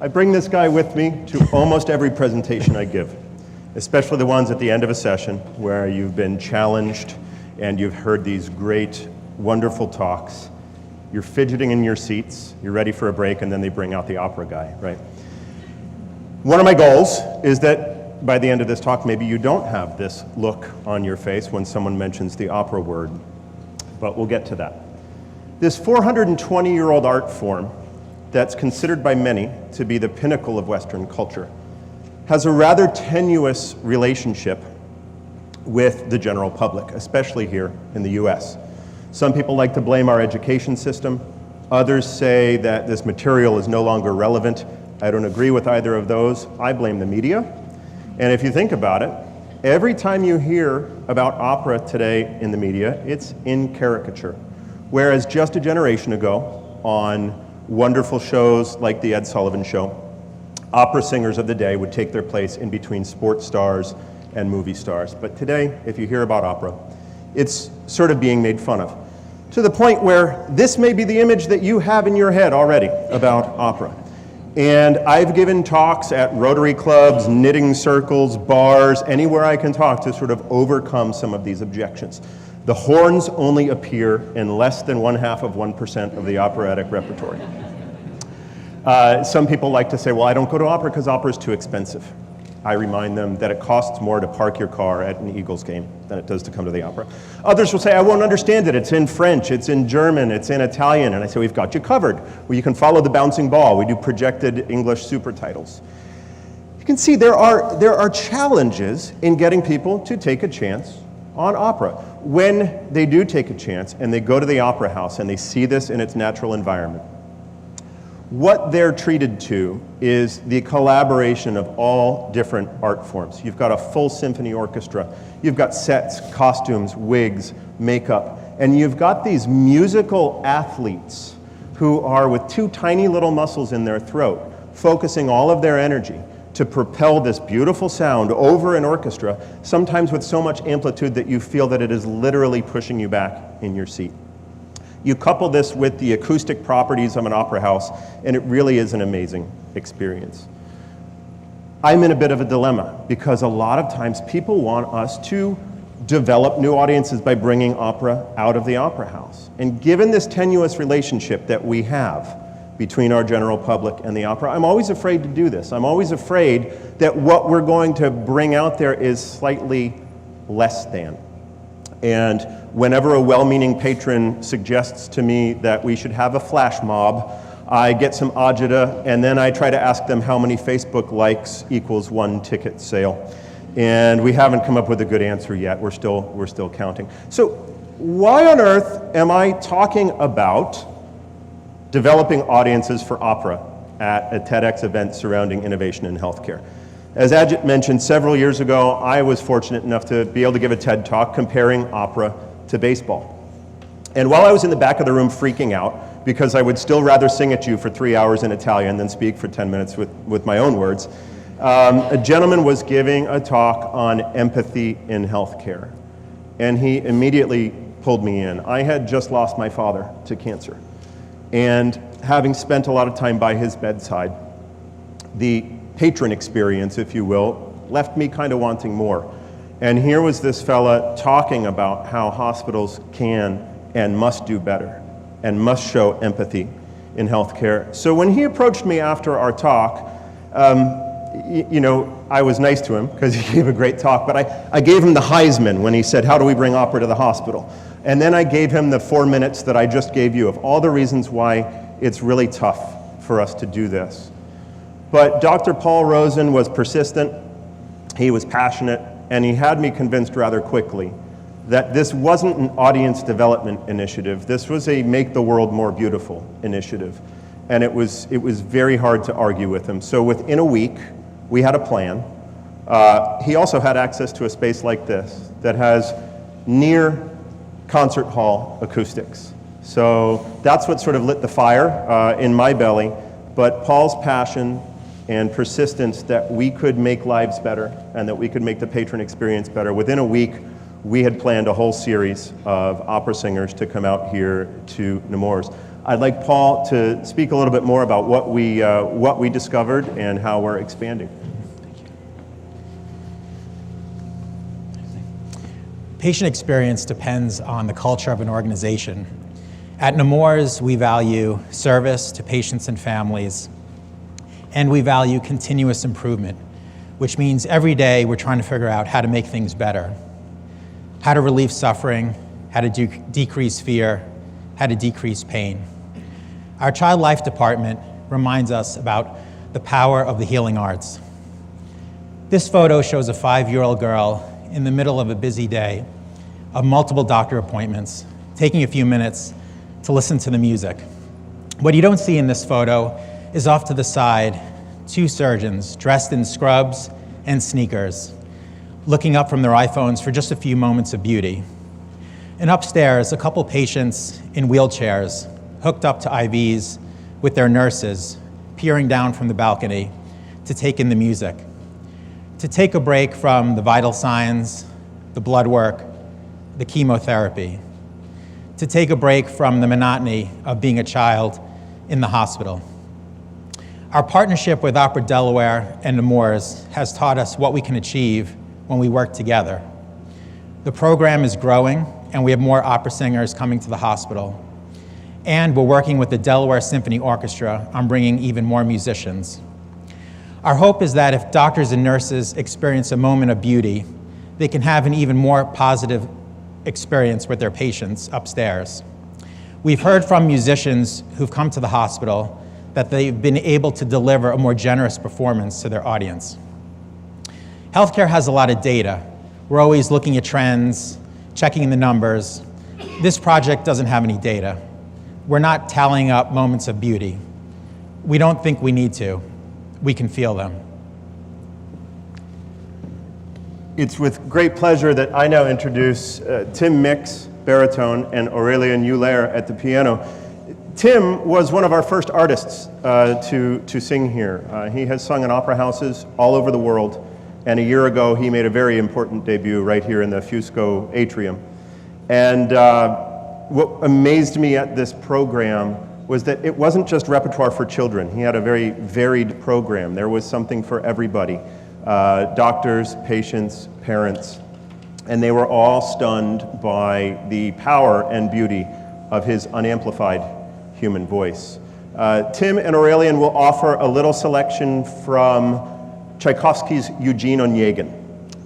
I bring this guy with me to almost every presentation I give, especially the ones at the end of a session where you've been challenged and you've heard these great, wonderful talks. You're fidgeting in your seats, you're ready for a break, and then they bring out the opera guy, right? One of my goals is that by the end of this talk, maybe you don't have this look on your face when someone mentions the opera word, but we'll get to that. This 420-year-old art form that's considered by many to be the pinnacle of Western culture has a rather tenuous relationship with the general public, especially here in the US. Some people like to blame our education system. Others say that this material is no longer relevant. I don't agree with either of those. I blame the media. And if you think about it, every time you hear about opera today in the media, it's in caricature. Whereas just a generation ago, on wonderful shows like the Ed Sullivan Show, opera singers of the day would take their place in between sports stars and movie stars. But today, if you hear about opera, it's sort of being made fun of, to the point where this may be the image that you have in your head already about opera. And I've given talks at Rotary clubs, knitting circles, bars, anywhere I can talk to sort of overcome some of these objections. The horns only appear in less than 0.5% of the operatic repertory. Some people like to say, well, I don't go to opera because opera is too expensive. I remind them that it costs more to park your car at an Eagles game than it does to come to the opera. Others will say, I won't understand it. It's in French, it's in German, it's in Italian. And I say, we've got you covered. Well, you can follow the bouncing ball. We do projected English super titles. You can see there are challenges in getting people to take a chance on opera. When they do take a chance and they go to the opera house and they see this in its natural environment, what they're treated to is the collaboration of all different art forms. You've got a full symphony orchestra, you've got sets, costumes, wigs, makeup, and you've got these musical athletes who are with two tiny little muscles in their throat, focusing all of their energy to propel this beautiful sound over an orchestra, sometimes with so much amplitude that you feel that it is literally pushing you back in your seat. You couple this with the acoustic properties of an opera house, and it really is an amazing experience. I'm in a bit of a dilemma because a lot of times people want us to develop new audiences by bringing opera out of the opera house. And given this tenuous relationship that we have between our general public and the opera, I'm always afraid to do this. I'm always afraid that what we're going to bring out there is slightly less than. And whenever a well-meaning patron suggests to me that we should have a flash mob, I get some agita, and then I try to ask them how many Facebook likes equals one ticket sale. And we haven't come up with a good answer yet. We're still counting. So why on earth am I talking about developing audiences for opera at a TEDx event surrounding innovation in healthcare? As Ajit mentioned, several years ago, I was fortunate enough to be able to give a TED talk comparing opera to baseball. And while I was in the back of the room freaking out, because I would still rather sing at you for 3 hours in Italian than speak for 10 minutes with my own words, a gentleman was giving a talk on empathy in healthcare. And he immediately pulled me in. I had just lost my father to cancer. And having spent a lot of time by his bedside, the patron experience, if you will, left me kind of wanting more. And here was this fella talking about how hospitals can and must do better and must show empathy in healthcare. So when he approached me after our talk, you know, I was nice to him because he gave a great talk, but I gave him the Heisman when he said, how do we bring opera to the hospital? And then I gave him the 4 minutes that I just gave you of all the reasons why it's really tough for us to do this. But Dr. Paul Rosen was persistent, he was passionate, and he had me convinced rather quickly that this wasn't an audience development initiative, this was a make the world more beautiful initiative. And it was very hard to argue with him. So within a week, we had a plan. He also had access to a space like this that has near concert hall acoustics. So that's what sort of lit the fire in my belly. But Paul's passion and persistence that we could make lives better and that we could make the patron experience better. Within a week, we had planned a whole series of opera singers to come out here to Nemours. I'd like Paul to speak a little bit more about what we discovered and how we're expanding. Patient experience depends on the culture of an organization. At Nemours, we value service to patients and families, and we value continuous improvement, which means every day we're trying to figure out how to make things better, how to relieve suffering, how to decrease fear, how to decrease pain. Our Child Life Department reminds us about the power of the healing arts. This photo shows a 5-year-old girl in the middle of a busy day of multiple doctor appointments, taking a few minutes to listen to the music. What you don't see in this photo is off to the side, 2 surgeons dressed in scrubs and sneakers, looking up from their iPhones for just a few moments of beauty. And upstairs, a couple patients in wheelchairs, hooked up to IVs with their nurses, peering down from the balcony to take in the music, to take a break from the vital signs, the blood work, the chemotherapy, to take a break from the monotony of being a child in the hospital. Our partnership with Opera Delaware and Nemours has taught us what we can achieve when we work together. The program is growing, and we have more opera singers coming to the hospital. And we're working with the Delaware Symphony Orchestra on bringing even more musicians. Our hope is that if doctors and nurses experience a moment of beauty, they can have an even more positive experience with their patients upstairs. We've heard from musicians who've come to the hospital that they've been able to deliver a more generous performance to their audience. Healthcare has a lot of data. We're always looking at trends, checking the numbers. This project doesn't have any data. We're not tallying up moments of beauty. We don't think we need to. We can feel them. It's with great pleasure that I now introduce Tim Mix, baritone, and Aurelien Eulert at the piano. Tim was one of our first artists to sing here. He has sung in opera houses all over the world, and a year ago he made a very important debut right here in the Fusco atrium. And what amazed me at this program was that it wasn't just repertoire for children. He had a very varied program. There was something for everybody. Doctors, patients, parents, and they were all stunned by the power and beauty of his unamplified human voice. Tim and Aurelien will offer a little selection from Tchaikovsky's Eugene Onegin.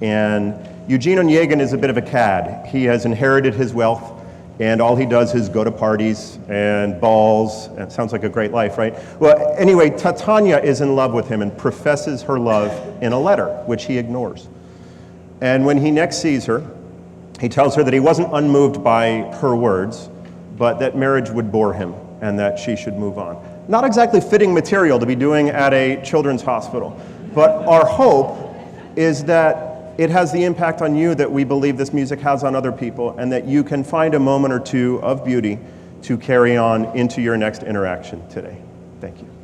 And Eugene Onegin is a bit of a cad. He has inherited his wealth, and all he does is go to parties and balls. It sounds like a great life, right? Well, anyway, Titania is in love with him and professes her love in a letter, which he ignores. And when he next sees her, he tells her that he wasn't unmoved by her words, but that marriage would bore him and that she should move on. Not exactly fitting material to be doing at a children's hospital, but our hope is that it has the impact on you that we believe this music has on other people, and that you can find a moment or two of beauty to carry on into your next interaction today. Thank you.